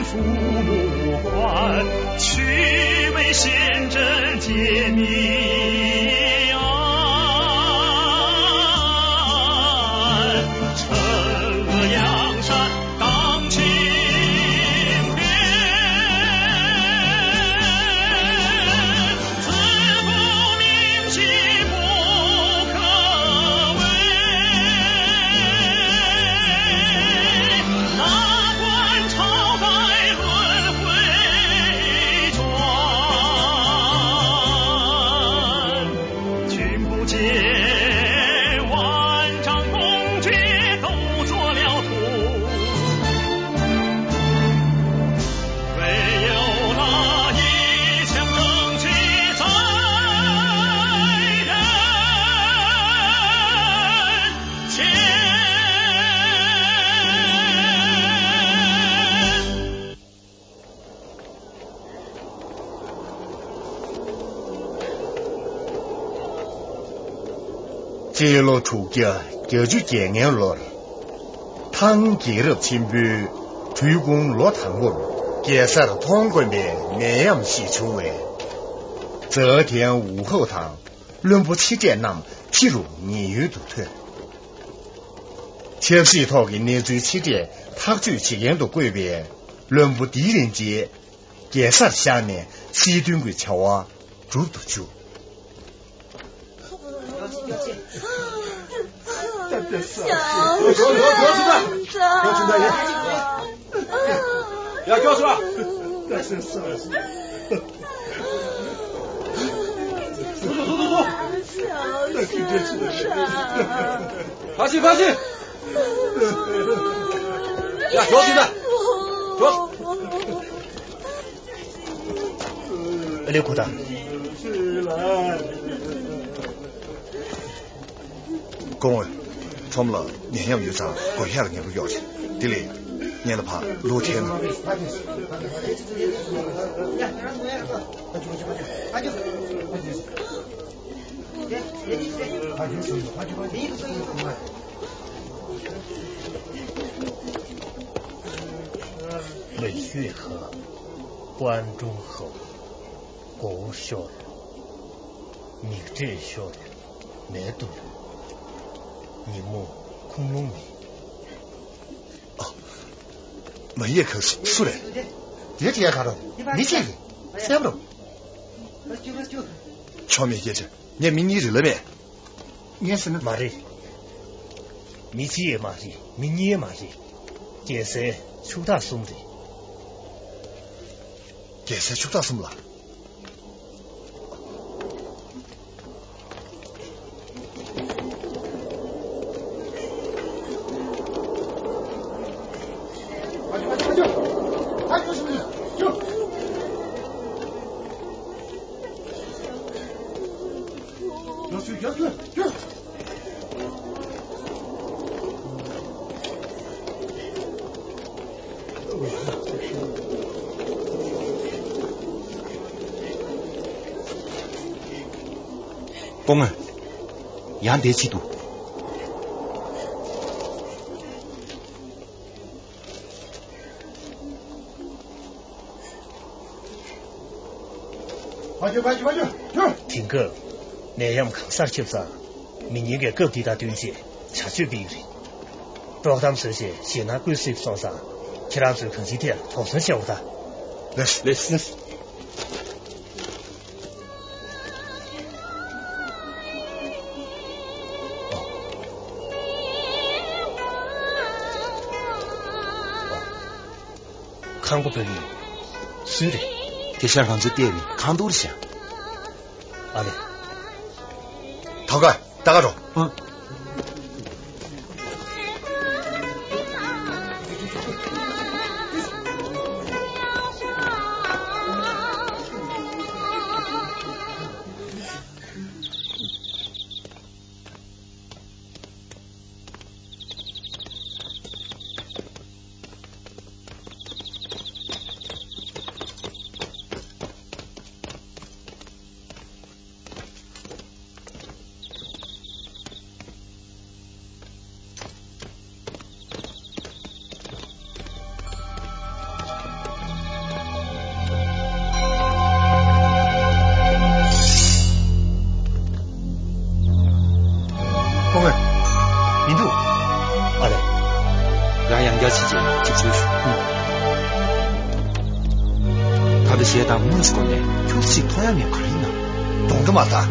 父母官，去为贤贞解谜案。惩恶扬善当青天，自古明心不可违。哪管朝代轮回转，君不见万丈公爵都做了徒，唯有那一腔正气在人间。揭露出家就见眼了，唐揭入前辈推广落堂文，介绍了通关面那样细出为。这天午后堂，论不起见nam披露你阅读团。前是一套给年最起见，他最起眼的贵边，论不敌人节，介绍下面西顿贵桥啊，主读酒。小子，要叫出来！放心放心，呀，叫出来！叫！刘库长，公文。从了年样有啥跪下了年不要紧，这里年了怕露天了。文学和关中后国小人明治小人难读你们恐龙米啊，没也可是出来，别提看了，你这个想不到，全面解释，你明你日了没？你是马日，米基也马日，明年也马日，这是出大松的，这是出大松了。公儿，杨得气度。听哥，那样抗杀球上，明年给各地的对接，恰去比人。不要他们这些先拿归水双上，其他最肯几天，同时效果的。来，看过本人，是的，这山上这店里看多的香。阿嘞，涛哥，打个钟。他的鞋当没是过呢，就是同样面可以呢。懂得吗？他，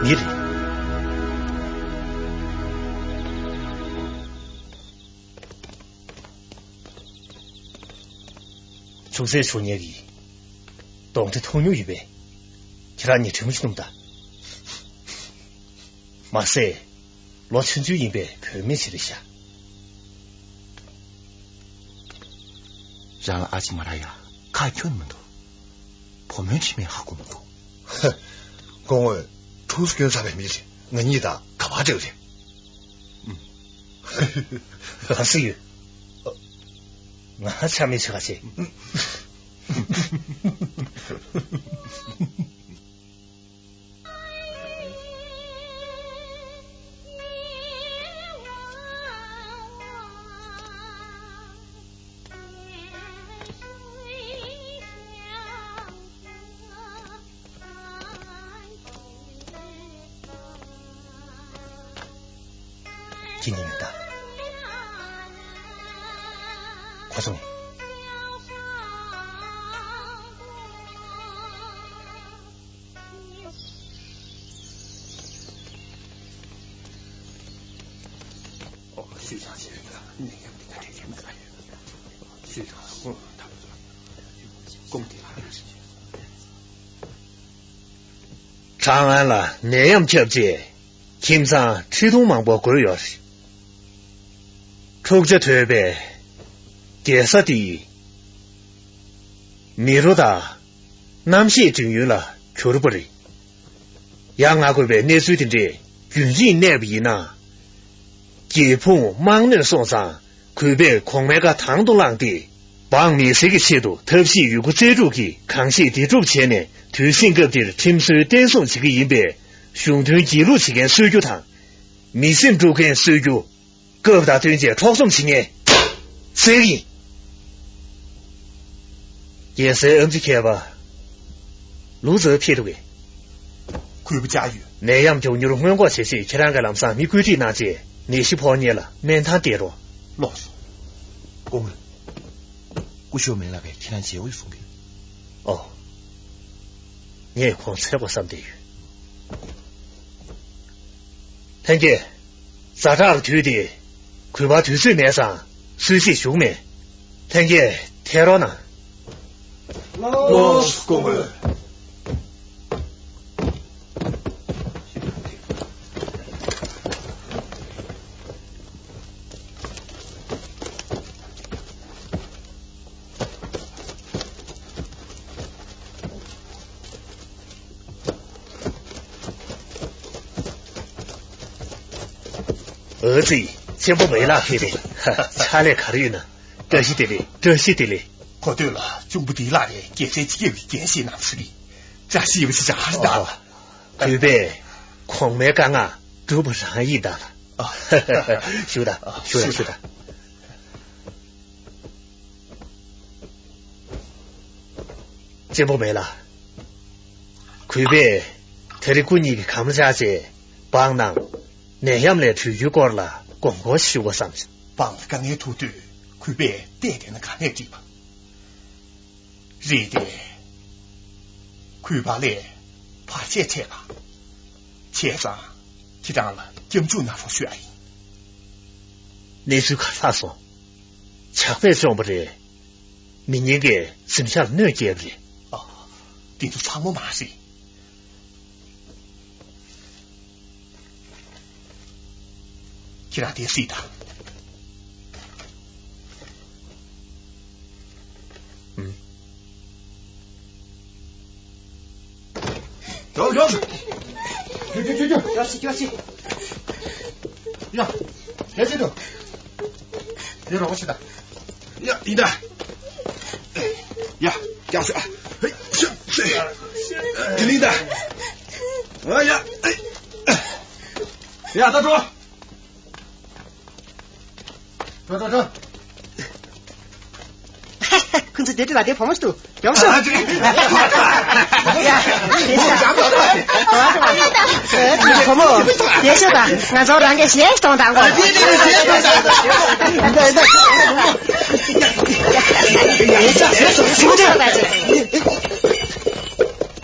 你的。出生出年里，懂得通用一辈，其他你成不弄的。马赛，罗成就一辈全面起了下。然而阿基马拉呀，看全那么多，破门前面还过么多。哼，公文出事跟啥来没事，我你的可怕这个人。还是有。我才没吃下去。今年的华总，徐长先生，那个他这天可以，徐长我他们工地还有事情。长安了，那样接不接？天上吹动忙不鬼要是，出这特别，电视的，米罗达，南线军营了，确实不对。杨阿贵被那水的这军人那边呢？解放忙人送上，可被空白个唐东浪的，帮米谁个chế度，特别如果资助给康熙地主前呢，推行各地听说点送几个银币，兄弟记录起个水酒堂，米信主跟水酒，各大团结创送起年，谁个？也是恩子开吧，路子撇的个，亏不加油。那样就牛肉火锅吃吃，其他个人上米规矩那些。你是跑年了，免他跌着。老师，公文，我学没那个天然结尾送给。哦，你也狂猜过上地狱。听见，咋这个土地，快把土水面上水洗熊面，听见天了呢。老师，公文。儿子，先不没拉黑的，差点考虑呢。这是的嘞，这是的嘞。哦，对了，就不对啦的，给谁机会给谁拿出来？这是不是啥子的？对呗，空没干啊，都不是安逸的了。啊，修的，修的，修的。这不没了，亏呗，他的闺女看不下去，帮忙。那样来出去过了，广告修我上去。帮个那土豆，快别点点的看那地方。热的，快把来怕切切了，切上就让了顶住那种血液。你就看他说，吃饭上不得，明年个剩下那节不得。哦，这都长不马谁？其他的谁的？走，要去。呀，别激动，别让我去的。呀，你的。呀，加水啊！哎，给你的。哎呀，呀，大柱。走。kun se tietyllä tiedä pomostu. Jonsu. Ja. Pomo. Tiedä sitä. Mä saadaan ke sieston tango.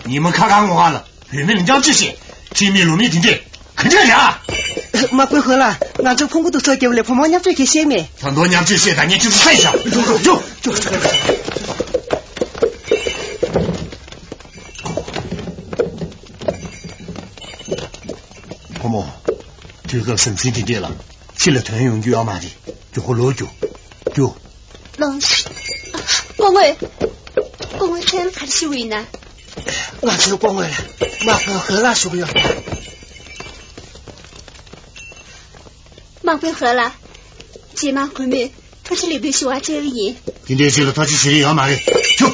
你们看看我了，里面人家这些，前面路面停停，肯定呀。马归回了，俺这碰过都说给我来，碰毛娘最给先面。很多娘这些，咱年就是太小。就。婆母，这个神仙停电了，起了团用就要买的，就好老久，就。老师，光伟才还是为难。俺这个光伟了，马归回了，说不要。马归回了，姐妈闺女，他这里边是我这个人。今天去了，他去谁要买的，就。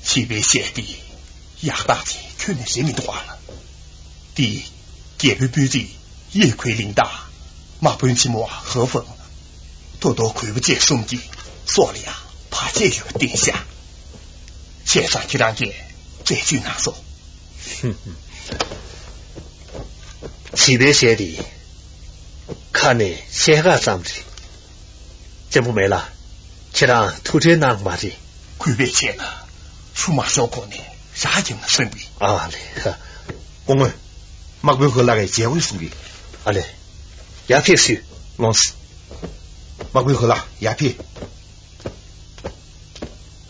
西北县的亚大姐去年谁名的话了？第解决标记夜亏领大，马不用期末合粉，多多亏不见兄弟，所里啊怕这有殿下，线上去让姐这句难受。西北县的看你先个怎么的，真不没了，去让土地拿嘛的，亏别钱了。数码小哥呢，啥人的身体啊嘞？公公，马归和那个结婚送的，啊嘞，鸦片水，老师，马归和了鸦片，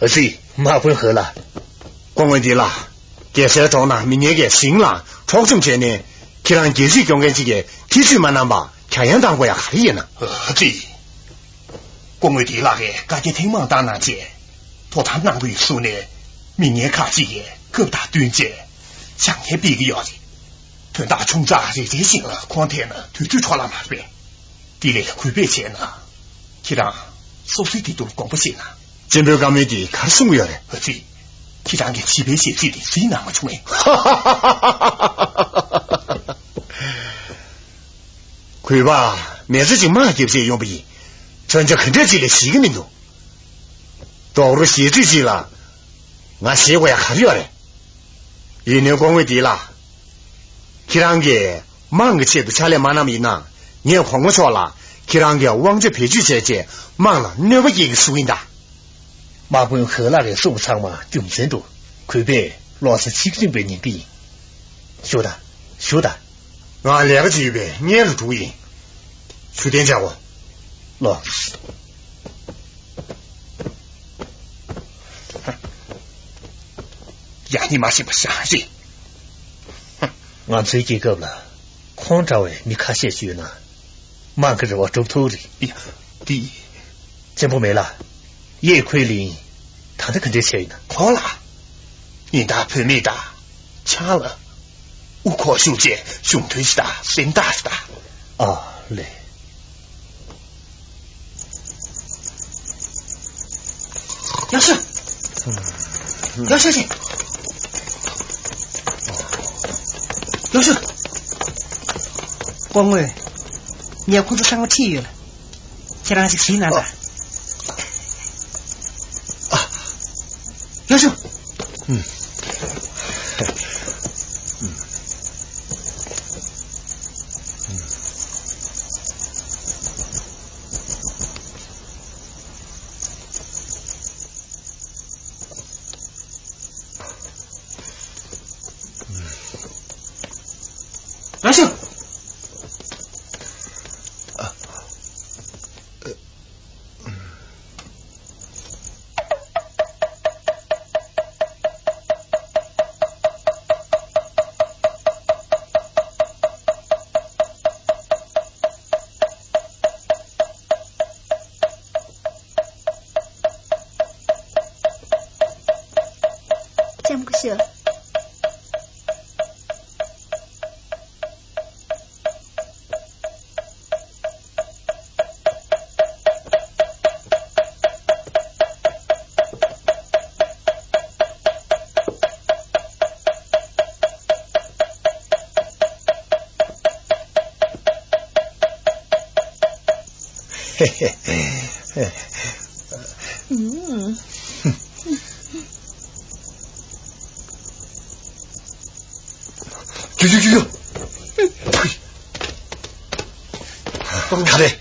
儿子，马归和了，光问题啦，给谁找呢？明年给新了，超什么钱呢？去让继续讲跟这个提出嘛那吧，看样当过呀可以呢。这，光问题那个，感觉挺忙当那些，托他那个说呢。明年看几个各大端节，想天比个样子，团大冲炸这些行了，况天呢，推出穿了马边，地里亏别钱呢，其他收税的都光不行啊。真不干没的，看什么样的？这，其他给西北写字的谁拿不出来？亏吧，每次就骂就不用不赢，咱这肯定记得几个名头，到了写字去了。俺写过也看不了嘞，一年光为地了，其他个忙个钱都下来忙那么一拿，你也慌我说了，其他个往这培训姐姐忙了，那么一个输赢的，马不用喝那个收场嘛，就真多，亏别老是几个人被人比，晓得，俺两个这边你也是主意，出点家伙，老师。呀，你妈是不相信？俺最近够了，狂找哎，你看些去呢，忙个着我周头的。呀，第一，真不没了，叶奎林，他的肯定钱呢。好了，你大配没大，掐了，我靠兄弟，胸腿是大，心大是大。啊嘞，杨氏，杨小姐。老师，光伟，你要控制上个体育了，现在是谁拿的？啊，老师，老师，真不是。啾啾啾啾！呸！看嘞，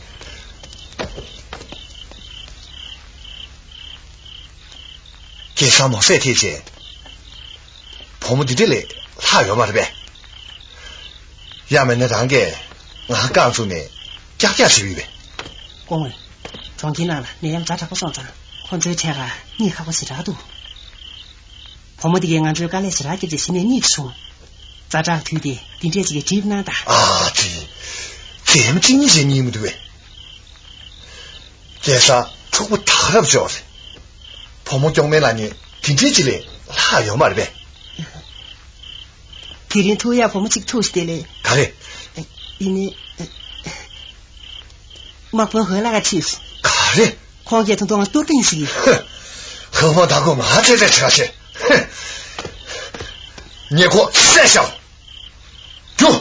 这上毛晒天些，婆母弟弟嘞，哪有嘛的呗？衙门那堂个，俺告诉你，家家是呗。公文，装进来了，你要咋查不上账？换这钱啊，你还不去查度？婆母弟个俺只干来其他就是新年你说，咋查推的？顶这几个真难打。啊，这么经济你们对呗？这啥出不大了不晓得？婆母讲没那你，顶这几嘞，哪有嘛的呗？别人偷呀，婆母去偷死的嘞。看嘞，因为没分回那个气势。看嘞，况且从东多东西。哼，何况大哥嘛这在车去，哼，你给我三下，就。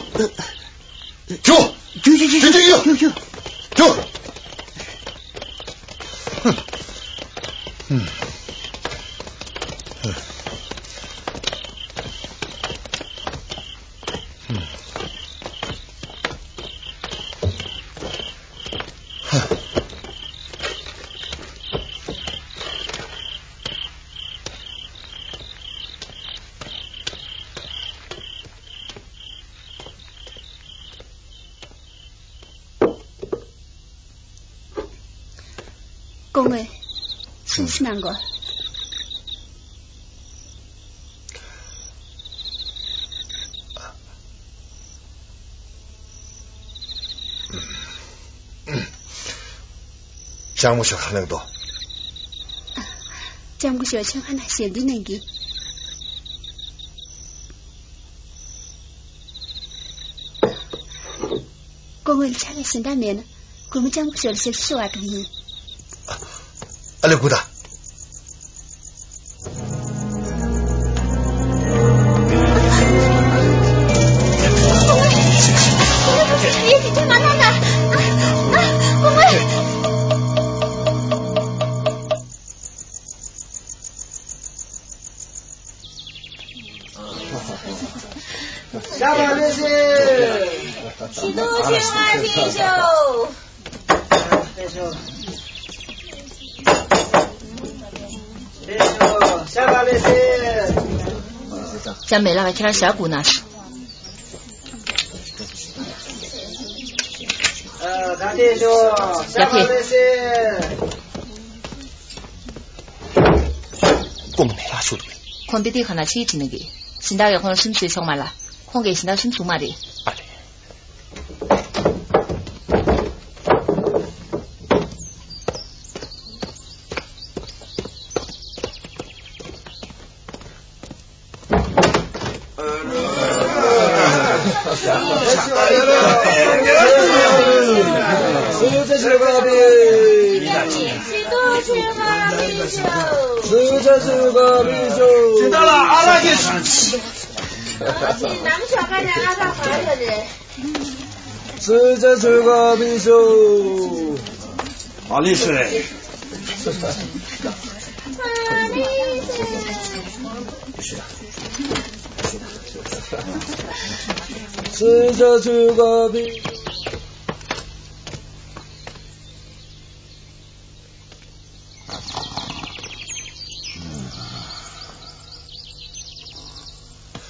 公文，是不是难过？江木小看那个多，江木小看那写的那个。公文查个新大面呢，公文江木小些实话中你。阿里姑达。你干嘛呢？公文。下班了是。启动青蛙冰手。下班了是。咱没那个其他小姑拿手。大弟兄，下班了是。我们没拉手的。况弟弟看那起那个，现在可能生水上嘛了，况给现在生出嘛的。知道了，阿拉也是。咱们小班人阿拉回来的。是这是个秘书。阿里水。是这是个秘。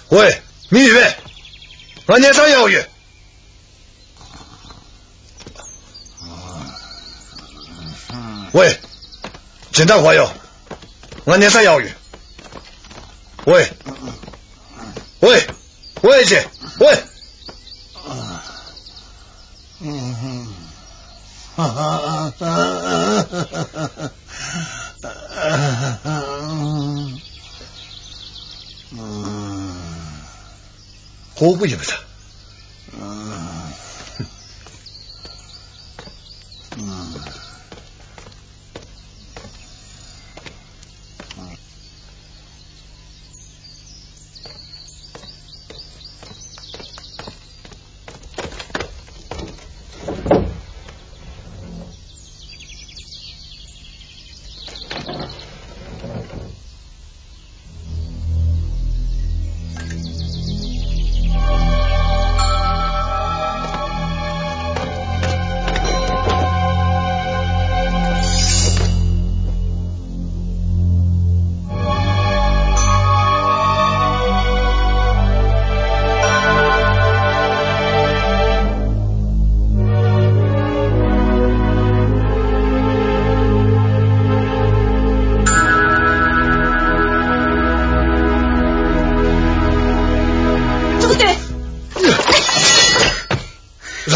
喂，米雨，俺年上要鱼。喂，简单话哟，俺年上要鱼。喂，姐，喂。我不以为他。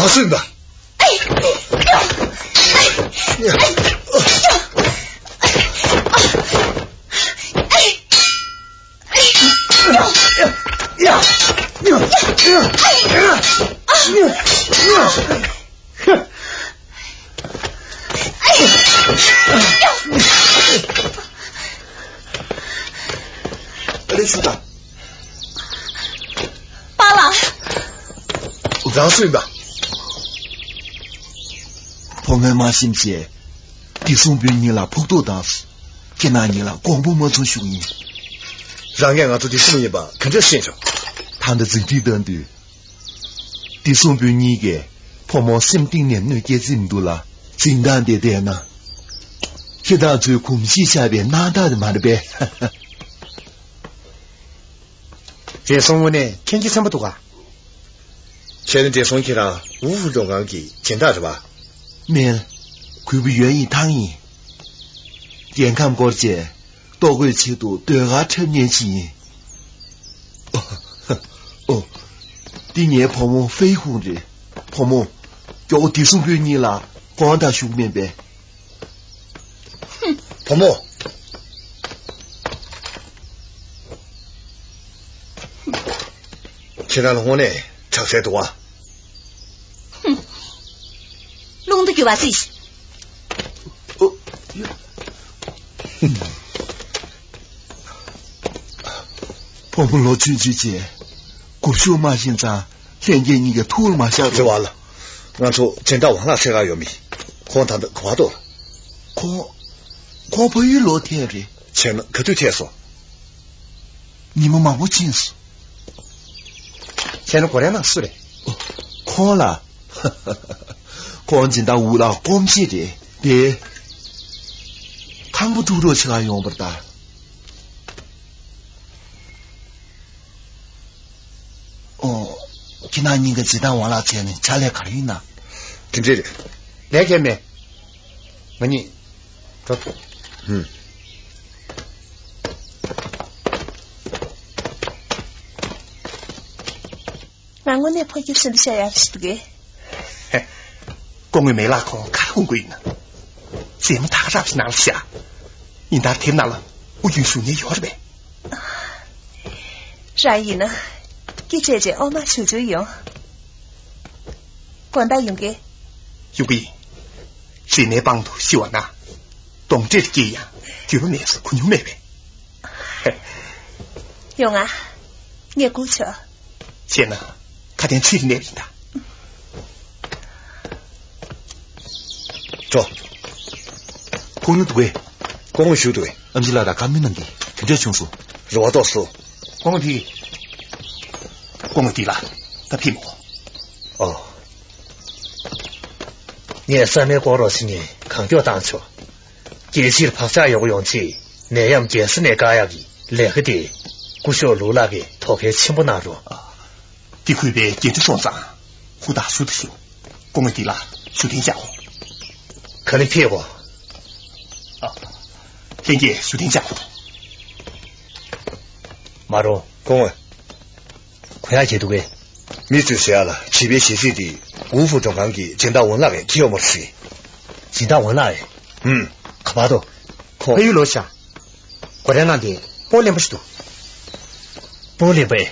咋睡吧？哎呦！来叔的，罢了。咋睡吧？朋友们心切，弟兄比你了碰到当时，给那你了广播没做兄弟，让俺做的什么一把，看这先生，他的最低等的，弟兄比你个朋友心定年内给进度了，简单点点呢，给他最空气下边哪大的嘛的呗。这送我呢，天气这么多啊？现在这送起了5分钟刚给，简单是吧？没，会不愿意同意。健康保健，多个尺度对俺成年期。哦，第年朋友飞鸿的，朋友叫我弟兄给你了，光大兄面呗。哼，朋友。现在我呢，唱谁多啊？哼，弄得给我自己。哦，我们老去姐，过小马现在天天你个吐了马下这完了，俺说见到王老师还有米，黄他的夸多了。光不与老天的，钱了可对天说，你们嘛不清楚。现在过来那是的，看了，光进到屋了，光记的，别看不出多起来用不得。哦，今天你个鸡蛋忘了钱呢，家里考虑呢。听这里，来见面，我你，走，那我那朋友是不是要吃的个？嘿，公园没拉空，看红鬼呢。咱们大个啥皮拿了下，你那天拿了，我就说你要着呗。然后呢，给姐姐我妈手就用，光大用个。有个，谁那帮头希望呐，懂这个样，就是没事，可牛妹呗。用啊，你过去。现在。他点吃的那边的，走，公路队，公路修队，俺们老大干没能的，肯定清楚。我倒是，公路地了，他批我。哦，你3年过了7年，扛掉当初，节气拍下有个勇气，那样解释那个样子，来个的，不需要路那个图片全部拿着。的会被接着上涨，胡大叔的秀，公园地了，收听家伙，可能骗我。啊，天姐收听家伙，马中公文，快下解读个，你只写了区别写的5分钟刚给见到文那个就要么吃，见到文那个，可怕多，还有楼下，过来那点玻璃不是多，玻璃杯，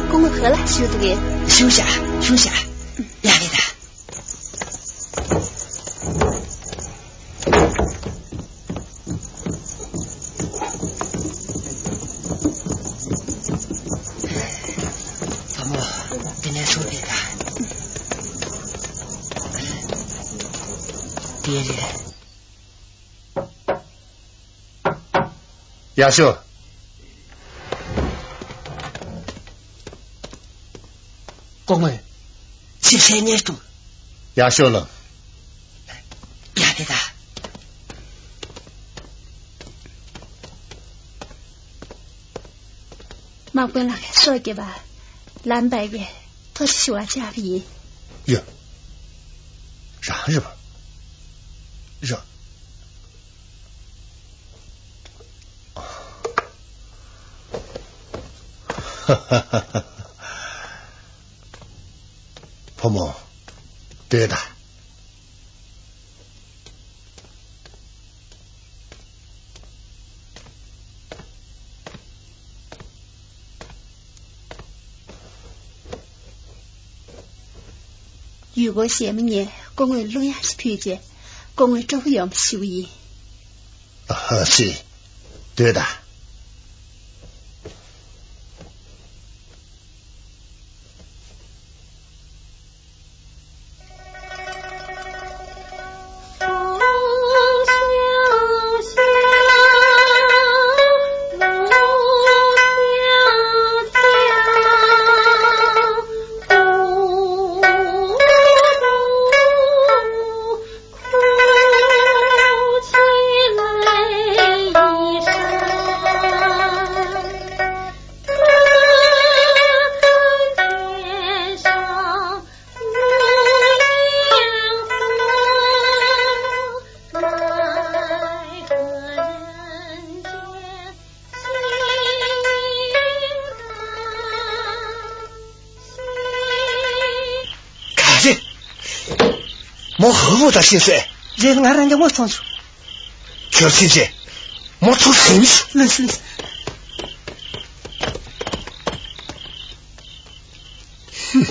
公们喝了休的个，休息压力大。亚秀，公文，谢谢你读。亚秀了。亚的哒。马本来说的吧，蓝白的，他是学家里。呀，啥日吧？热。哈哈哈哈！婆母，对的。如果下面呢，公会录下是推荐，公会照样修业。是，对的。莫和我的心碎，这个俺人家我上去，小亲戚，莫出声去。冷死。哼。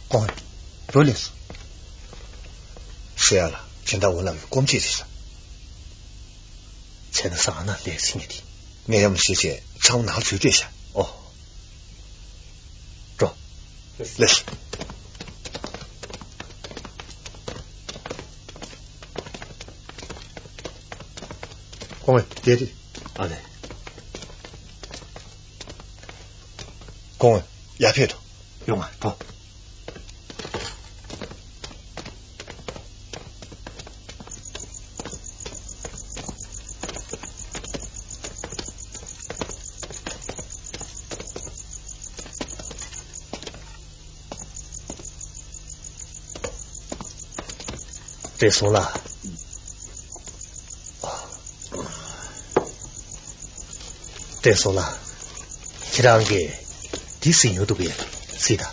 光辉，多累死。谁了？现在我那工具去了。才能上那联系你的。那要么谢谢，找我拿水这下。哦，走，累死。光辉，爹爹。啊对。光辉，鸦片头。用啊，不。这怂了，这怂了，其他给第四牛都别谁的？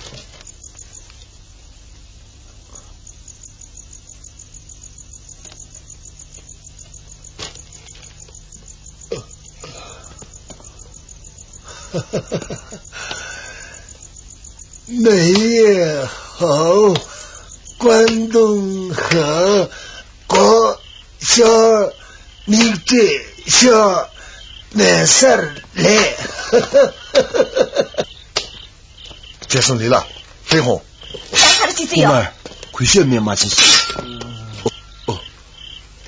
美也好。关东河国小你这小没事来，接送你了，飞鸿。他的姐姐哟，快些面嘛去。哦，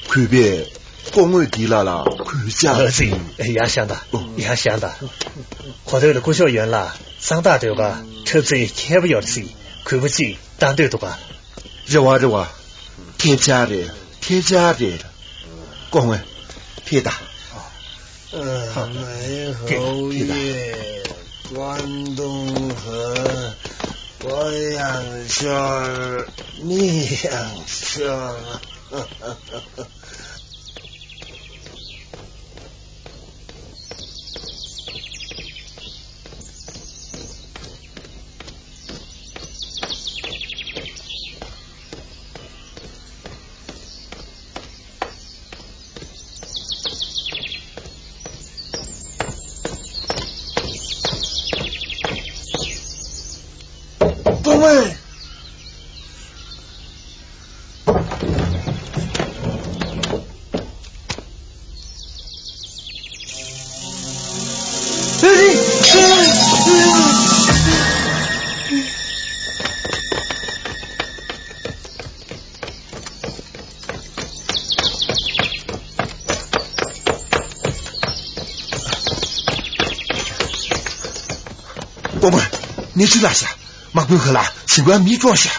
快别光会地了啦，快下。儿子也想的，也想的。后头的国小园啦，上大队吧，车子开不了的事，看不起当队的吧。这话，天家的，光辉，别打。美侯爷，关东河，我养小，你养小。公卫。公卫，你去哪下？马贵和拉尽管没装下，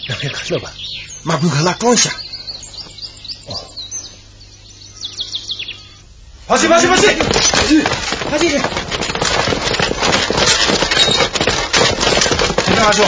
让人看了吧。马贵和拉装下。跑起！跑起！听他说。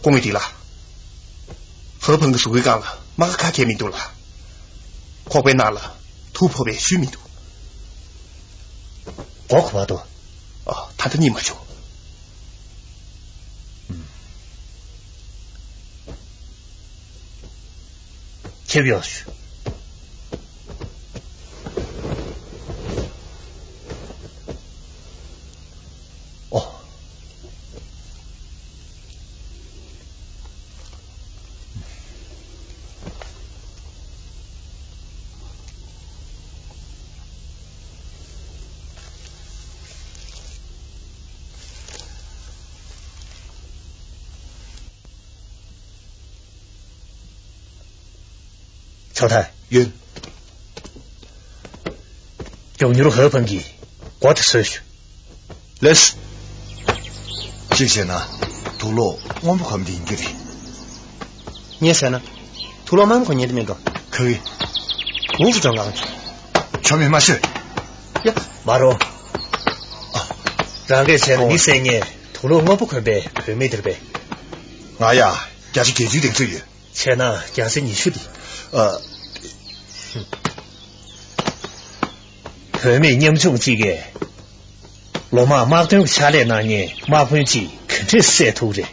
公卫的啦，河棚的水干了，马卡开民度了，河边拿了，突破边虚民度，我可怕多。哦，他的你们就，切不要去。曹太，冤，用你的河盆给我的手续。来是，这些呢，土路我们看不定的。你说呢？土路满过你的名个？可以。我不装上去。全面马事。呀，马总。让给钱你3年，土路我不看呗，看没得呗。哎呀，也是给决定罪业。钱呢，也是你出的。后面你们中几个，老马东下来那年，马朋友肯定是头的，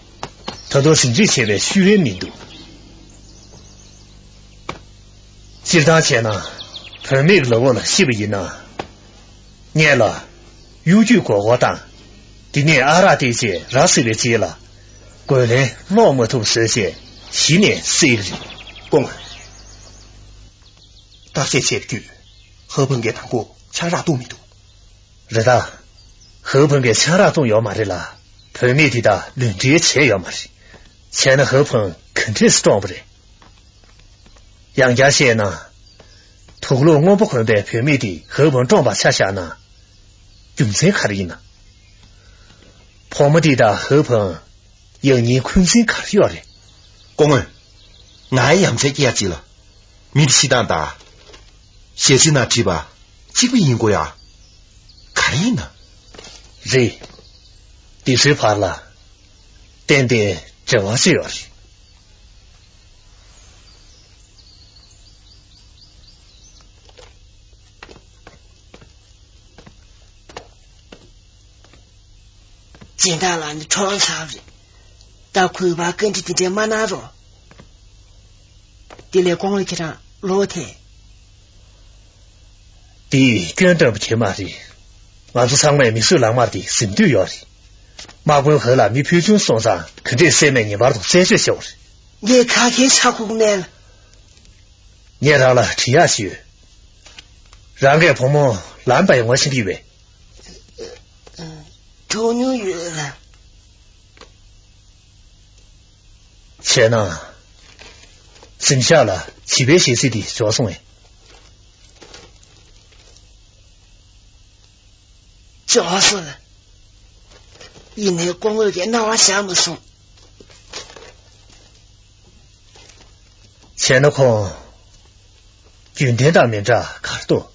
他都甚至前的虚人民度。今当前呢，后面老了西北人呢，念了有句国话当，今年阿拉这些让谁的接了，过来老木头实现，西年谁个人，公安。大些些句，河盆给谈过，掐杀都没读。是的，河盆给掐杀都要嘛的啦，盆面的论这钱要嘛的，钱的河盆肯定是装不的。杨家县呢，土路我不可能在盆面的河盆装把掐下呢，用谁看的呢？泡沫地的河盆，有你昆山看要的。公安，俺也不在记了，米的西当大。写字那题吧，几个英国呀？看一呢。人，第谁怕了？点点这往是要去。简单了，你床差不？但亏吧，跟着这马拿着，得来光了给上老太。第跟着不听嘛的，俺是上外没收浪马的，深度要的。马公后来没票军送上，肯定3万年把都3学小了。你看看查苦难了，念上了吃下去，让给朋友蓝白我心里为。头牛月了。钱呢？剩下了700些岁的抓送哎。就是了。因为光我给那我想不送。前的空，军队当面长卡多。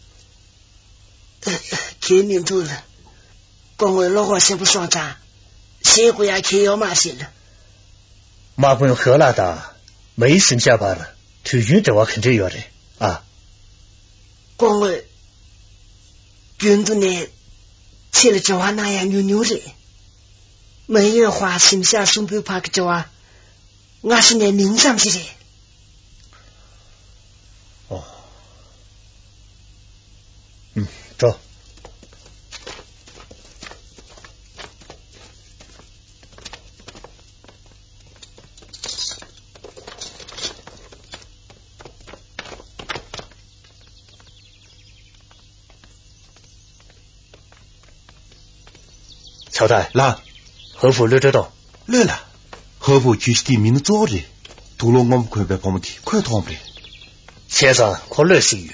天命住了，光我老话先不上账，谁回来看要嘛些了？马不用喝了的，没剩下罢了。退军这我肯定要的啊。光我军队呢，吃了这话那样扭扭的，没有话心下送不怕个这话，我是来明上去的。哦，走。乔代，啦，何府溜着到？来了，何府就是地名的早的，土龙我们快别跑么的，快逃不了。先生可乐死于，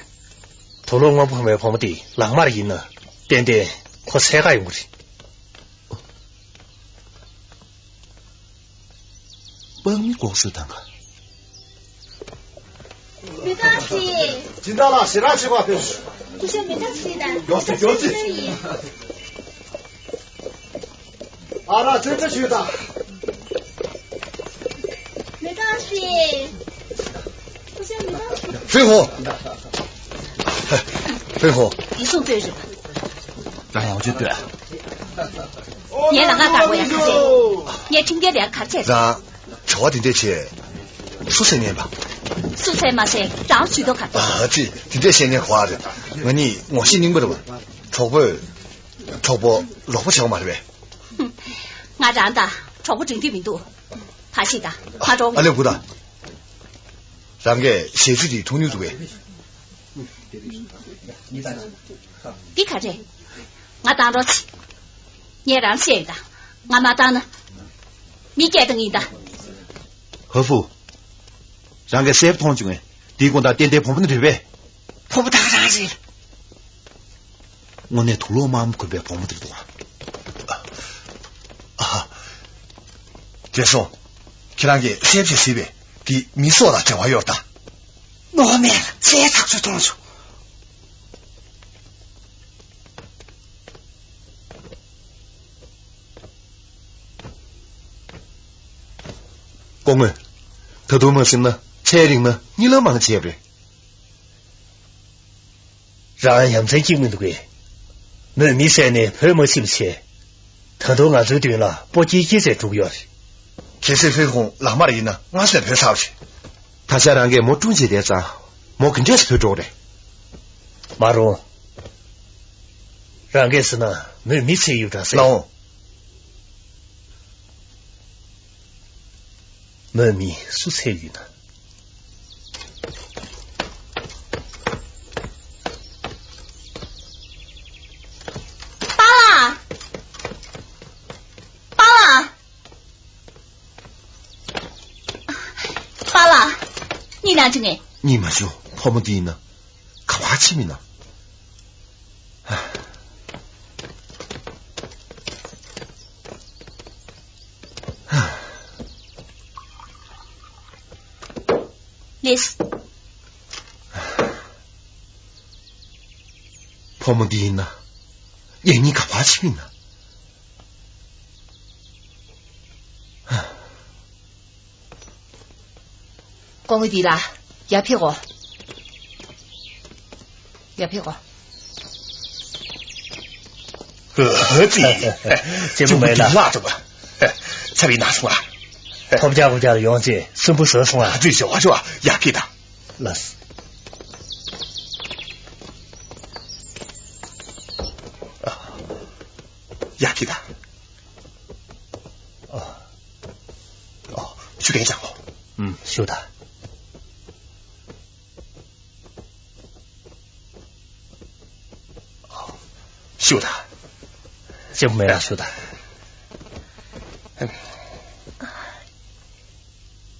土龙我不会跑么的，浪马的人呢，点点可才还有的。本米公司当个。没关系。听到了，谁来吃瓜？不是没关系的。要死要死。好了，真的去的。没关系，不是没关系。飞虎，飞虎，你送对人了，那我就对。你让俺干过呀？看这，你听见两看这。让朝廷的去数十年吧。蔬菜嘛些，让许多看。啊，这今天些年花的，我心领不了，超不老不巧嘛对不对？俺让的超不整的民度，怕谁的？怕着。阿六姑的，让给写出的通牛组呗。你看这，俺当着去，你让谁的？俺妈当呢？你该等你的。何府，让给谁不同军哎？地公的点点碰不的对不对？碰不到啥子。我那土老妈快别碰不得多。这说，去让给谁去谁呗？给你说了，这话要大。我没了，谁他说动手。公文，他多么行呢？彩铃呢？你能忙接不？让俺养成精明的鬼，那米山呢？拍么起不起？他都俺这对了，不积极才主要的。其实飞鸿浪马的人呢，俺是拍啥去？他想让给没中间点子，没肯定是拍着的。马荣，让给是呢，那米菜有点谁？喏，那米蔬菜鱼呢？你俩这个，你们就跑么地呢？可怕起名呢？历史跑么地呢？也你可怕起名呢？光会地啦，也骗我，也骗我。这不没了，拿着吧，才没拿出来。他们家的杨姐生不生送啊？最小是吧？也给他，那是。也给他。去给你讲哦。修的。修的，这不没了，修的。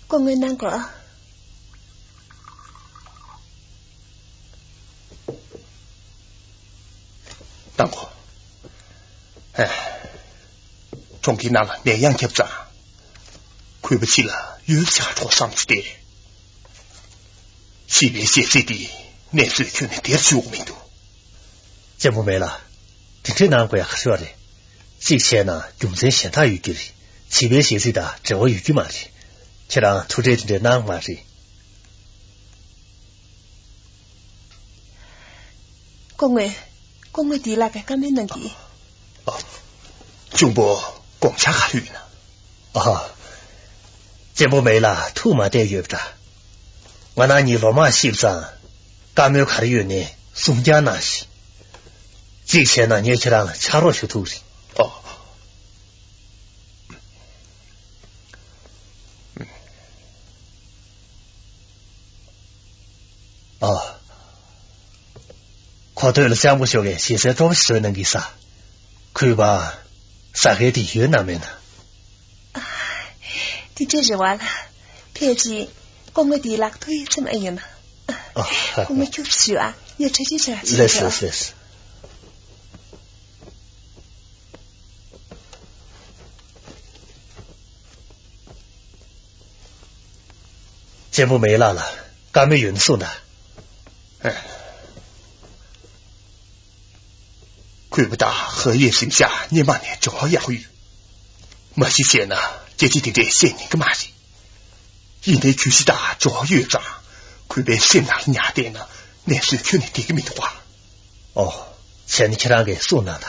公安难过。当过，从给那了那样结账，亏不起了又下桌上去的，西边写这的那是去年第15名度，这不没了，这难怪还说的，这些呢用在现代语句里，西边写的这我语句嘛是，却让出这的难嘛是。公会地那个干没能给。中国共产法律呢？这不没了，土马带约不着。我拿你老妈媳妇上，干没有考虑呢，宋家那些。这些呢，你去让查罗去土里。考对了，项目小的，现在找不起能给啥？可以吧？上海的越南面呢？的这是完了，偏激，公会地拉推什么样呢？公会就是学啊，也直接是。是。节目没了，刚没匀速呢。亏不大荷叶剩下年8年正好养育，没些钱呢，这几天限你个嘛的，因为去西大正好院长，亏被县长压的呢，那是去年第一个名的话。钱你去让给送了的。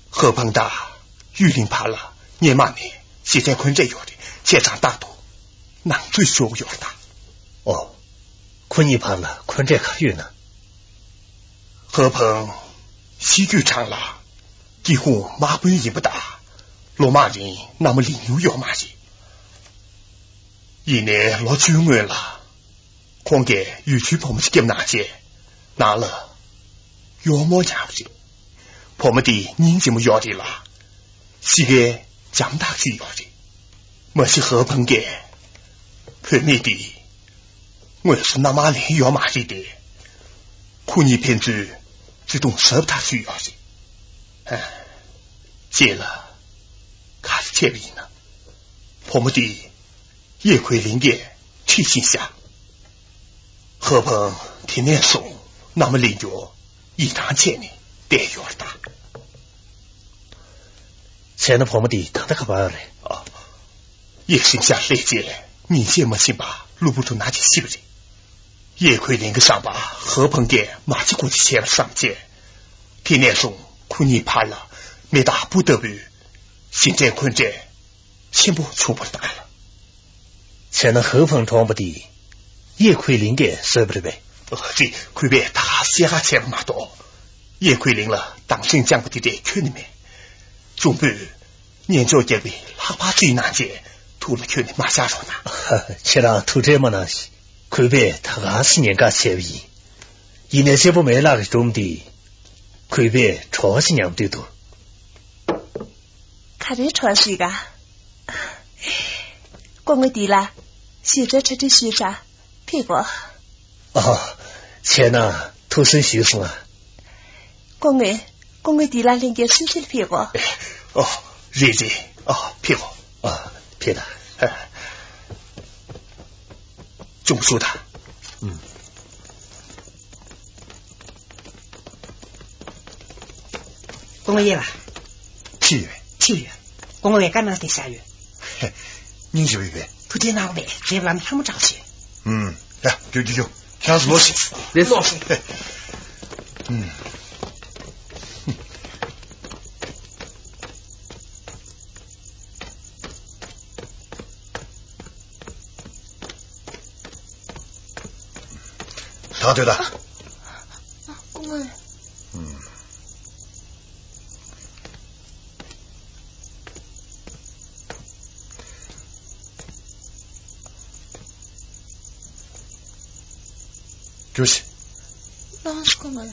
何鹏大玉林怕了，年8年现在困这药的，县长大多，难最小药的。困你怕了，困这可有呢。何鹏。戏剧场了，几乎马本也不大，罗马人那么领有要马的，一年老军人了，况给与去婆们去给拿些，拿了要么家不的，婆们的年纪么要的了，是个江大去要的，么是何鹏给，陪你的，我是那么领要马的的，苦你偏执。这种舍不他需要的，借了，卡是借里呢。婆母的也亏灵验去心下，何鹏天天送，那么灵药一堂钱呢，得有大。钱的婆母的他的可不要嘞。也剩下累劫，你借么行吧，路不出拿起西不的。也亏领个上吧，何鹏给马起过去钱上街，天天送苦你怕了，没打不得不，现在困着，全部出不大了。钱的何鹏装不的，也亏领给舍不得呗。这亏别他写下钱嘛多，也亏领了，当心讲不的在圈里面，总不年交结尾，哪怕最难解，吐了圈里马下手呢。且让吐这么那些。亏别他20年个协议，一年些不没那个种地，亏别20年不多。看这20个，光个地了，现在吃的许啥？屁股。钱呢？土生许生啊。光个地了，连个水水的屁股。日子屁股屁的。种树的，公个月吧？7月，公个月赶到第3月。你几月？不知哪位，这不让他们着急。来，就，下次落实，别落实。答对了。公公。就是。老师公公。